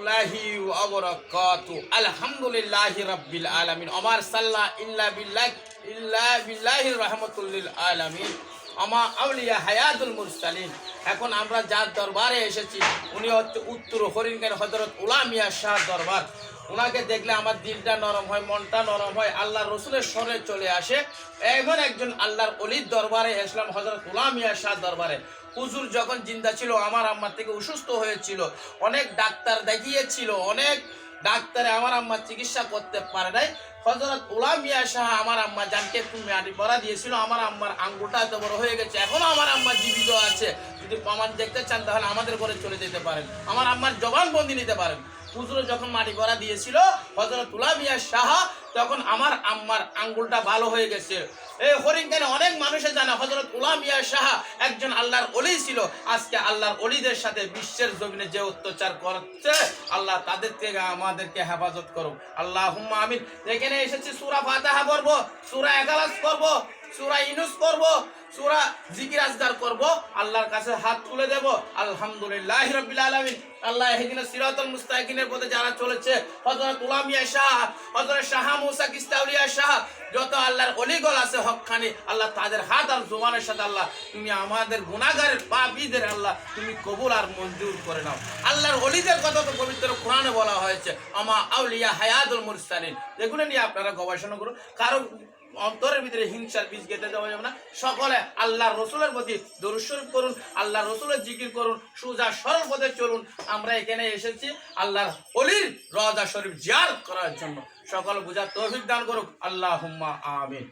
লাহি ওয়া বারাকাতু আলহামদুলিল্লাহি রাব্বিল আলামিন আমার সাল্লা ইল্লা বিল্লাহির রাহমাতুল লিল আলামিন আমা আউলিয়া হায়াতুল মুরসালিন। এখন আমরা যার দরবারে এসেছি উনি হচ্ছে উত্তর হরিণগের হযরত উলামিয়া শাহ দরবার। ওনাকে দেখলে আমার দিলটা নরম হয়, মনটা নরম হয়, আল্লাহ রসুলের স্মরণে চলে আসে। এমন একজন আল্লাহর অলির দরবারে এসলাম, হযরত উলামিয়া শাহ দরবারে। হুজুর যখন জিন্দা ছিল আমার আম্মার থেকে অসুস্থ হয়েছিল, অনেক ডাক্তার দেখিয়েছিল, অনেক ডাক্তারে আমার আম্মার চিকিৎসা করতে পারে নাই। হযরত উলামিয়া শাহ আমার আম্মা জানকে একটু মাটি ভরা দিয়েছিল, আমার আম্মার আঙ্গুলটা এত বড় হয়ে গেছে, এখনো আমার আম্মা জীবিত আছে। যদি প্রমাণ দেখতে চান তাহলে আমাদের ঘরে চলে যেতে পারেন, আমার আম্মার জবানবন্দি নিতে পারেন। হুজুর যখন মাটি ভরা দিয়েছিল হযরত উলামিয়া শাহ, তখন আমার আম্মার আঙ্গুলটা ভালো হয়ে গেছে। এই হরিণখানে অনেক মানুষে জানে হযরত উলামিয়া শাহ একজন আল্লাহর ওলি ছিল। আজকে আল্লাহর ওলিদের সাথে বিশ্বের জমিনে যে অত্যাচার করছে, আল্লাহ তাদের থেকে আমাদেরকে হেফাজত করুক, আল্লাহুম্মা আমিন। এখানে এসেছি সূরা ফাতিহা করব, সূরা ইখলাস করব, সূরা ইউনূস করব, সূরা জিকির আজগার করব, আল্লাহর কাছে হাত তুলে দেব। আলহামদুলিল্লাহি রাব্বিল আলামিন। আল্লাহ ইহদিনাস সিরাতাল মুস্তাকিমের পথে যারা চলেছে, হযরত উলামিয়া শাহ, হযরত শাহ মুসা কিস্তাউলিয়া শাহ, যত আল্লাহর ওলিগল আছে হকখানি, আল্লাহ তাদের হাত আর জবানের সাথে আল্লাহ তুমি আমাদের গুনাহগারের পাপীদের আল্লাহ তুমি কবুল আর মঞ্জুর করে নাও। আল্লাহর ওলিদের কথা তো পবিত্র কোরআনে বলা হয়েছে, আমা আউলিয়া হায়াতুল মুরসালিন। এগুলো নিয়ে আপনারা গবেষণা করুন, কারণ অন্তরের ভিতরে হিংসার বীজ গেঁথে দেওয়া যাবে না। সকলে আল্লাহর রসুলের প্রতি দরুদ শরীফ করুন, আল্লাহর রসুলের জিকির করুন, সোজা সরল পথে চলুন। আমরা এখানে এসেছি আল্লাহর ওলির রওজা শরীফ জিয়ারত করার জন্য। সকল বুঝার তৌফিক দান করুক, আল্লাহুম্মা আমিন।